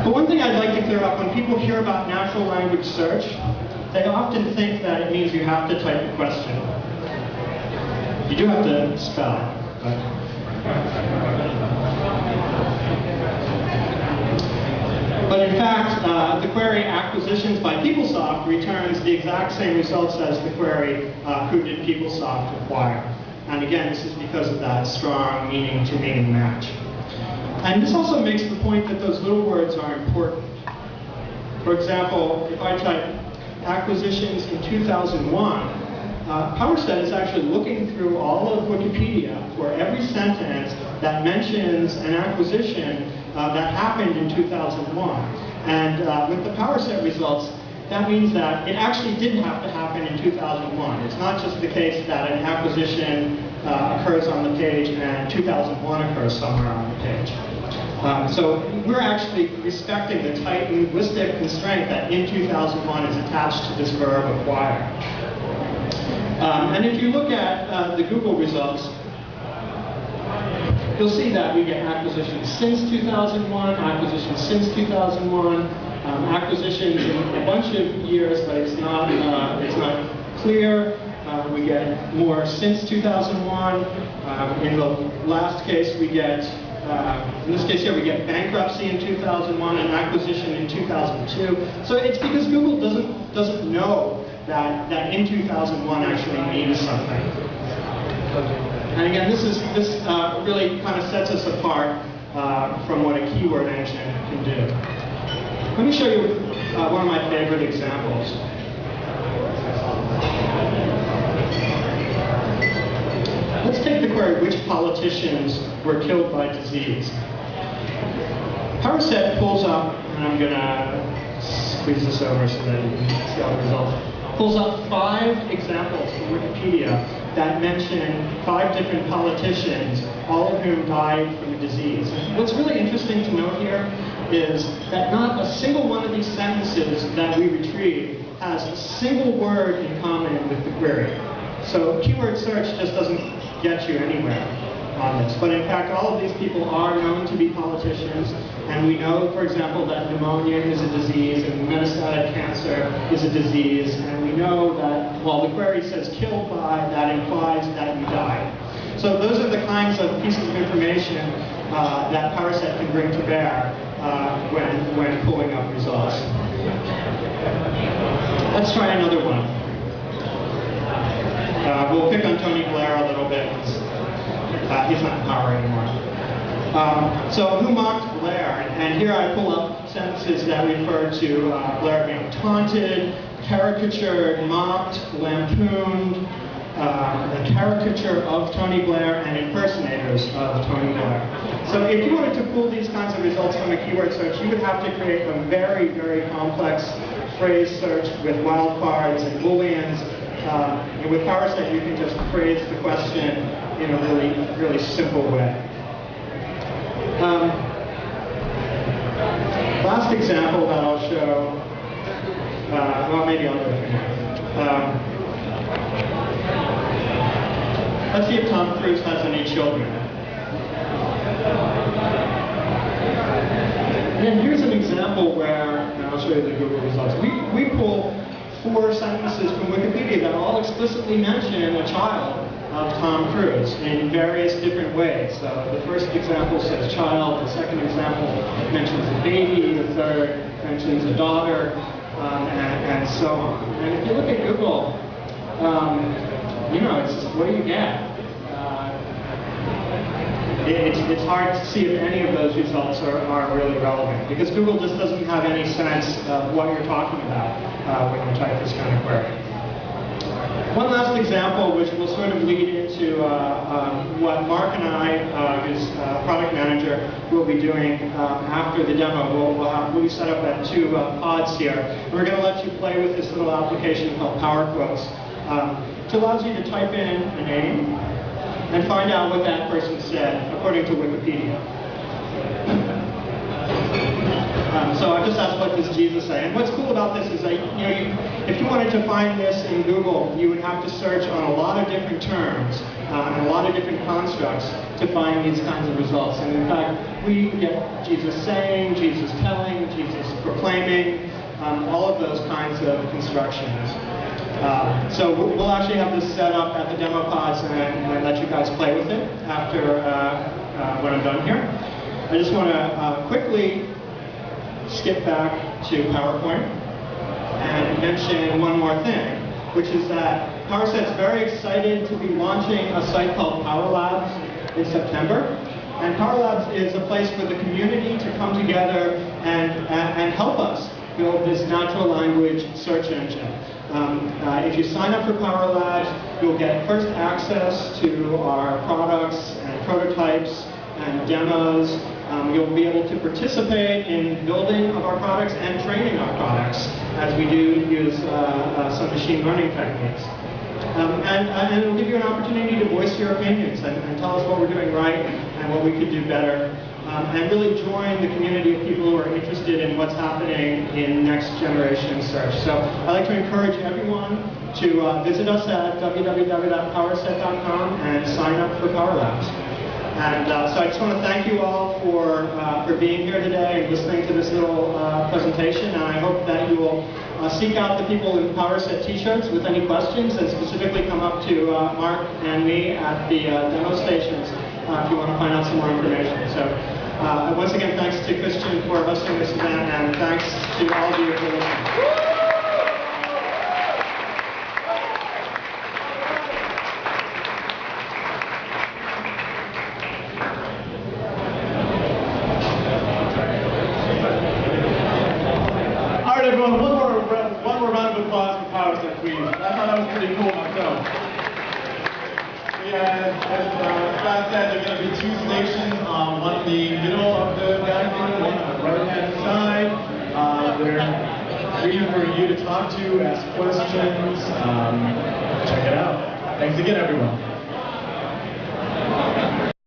But one thing I'd like to clear up, when people hear about natural language search, they often think that it means you have to type a question. You do have to spell, but in fact, the query acquisitions by PeopleSoft returns the exact same results as the query who did PeopleSoft acquire. And again, this is because of that strong meaning-to-meaning match. And this also makes the point that those little words are important. For example, if I type acquisitions in 2001, Powerset is actually looking through all of Wikipedia for every sentence that mentions an acquisition that happened in 2001. And with the Powerset results, that means that it actually didn't have to happen in 2001. It's not just the case that an acquisition occurs on the page and 2001 occurs somewhere on the page. So we're actually respecting the tight linguistic constraint that in 2001 is attached to this verb acquire. And if you look at the Google results, you'll see that we get acquisitions since 2001, acquisitions since 2001, acquisitions in a bunch of years, but it's not clear. We get more since 2001. In the last case, we get, in this case here, we get bankruptcy in 2001 and acquisition in 2002. So it's because Google doesn't know that in 2001 actually means something. And again, this really kind of sets us apart from what a keyword engine can do. Let me show you one of my favorite examples. Let's take the query, which politicians were killed by disease? Powerset pulls up, and I'm going to squeeze this over so that you can see all the results. Pulls up 5 examples from Wikipedia that mention 5 different politicians, all of whom died from a disease. And what's really interesting to note here is that not a single one of these sentences that we retrieve has a single word in common with the query. So keyword search just doesn't get you anywhere on this. But in fact, all of these people are known to be politicians, and we know, for example, that pneumonia is a disease and metastatic cancer is a disease, and we know that while the query says killed by, that implies that you died. So those are the kinds of pieces of information that Powerset can bring to bear when pulling up results. Let's try another one. We'll pick on Tony Blair a little bit. He's not in power anymore. So who mocked Blair? And here I pull up sentences that refer to Blair being taunted, caricatured, mocked, lampooned, the caricature of Tony Blair, and impersonators of Tony Blair. So if you wanted to pull these kinds of results from a keyword search, you would have to create a very, very complex phrase search with wildcards and booleans. And with Powerset, you can just phrase the question in a really, really simple way. Last example that I'll show, well, maybe I'll do it here. Let's see if Tom Cruise has any children. And here's an example where, and I'll show you the Google results. We pull 4 sentences from Wikipedia that all explicitly mention a child of Tom Cruise in various different ways. So the first example says child, the second example mentions a baby, the third mentions a daughter, and so on. And if you look at Google, you know, it's just, what do you get? It's hard to see if any of those results are really relevant, because Google just doesn't have any sense of what you're talking about when you type this kind of query. One last example, which will sort of lead into what Mark and I, his product manager, will be doing after the demo. We'll be set up at 2 pods here. And we're going to let you play with this little application called Power Quotes, which allows you to type in a name and find out what that person said according to Wikipedia. So I just asked, what does Jesus say? And what's cool about this is that, if you wanted to find this in Google, you would have to search on a lot of different terms and a lot of different constructs to find these kinds of results. And in fact, we get Jesus saying, Jesus telling, Jesus proclaiming, all of those kinds of constructions. So we'll actually have this set up at the demo pods and let you guys play with it after when I'm done here. I just want to quickly skip back to PowerPoint and mention one more thing, which is that Powerset's very excited to be launching a site called Power Labs in September. And Power Labs is a place for the community to come together and help us build this natural language search engine. If you sign up for Power Labs, you'll get first access to our products and prototypes and demos. You'll be able to participate in building of our products and training our products, as we do use some machine learning techniques. And it'll give you an opportunity to voice your opinions and tell us what we're doing right and what we could do better. And really join the community of people who are interested in what's happening in next generation search. So I'd like to encourage everyone to visit us at www.powerset.com and sign up for Power Labs. And so I just want to thank you all for being here today and listening to this little presentation. And I hope that you will seek out the people in Powerset t-shirts with any questions, and specifically come up to Mark and me at the demo stations if you want to find out some more information. So once again, thanks to Christian for hosting this event, and thanks to all of you for listening. All right, everyone, one more round of applause for Powerset, please. I thought that was pretty cool myself. Yeah, as Scott said, there are going to be two stations, one in the middle of the dining room, one on the right-hand side. They're free for you to talk to, ask questions. Check it out. Thanks again, everyone.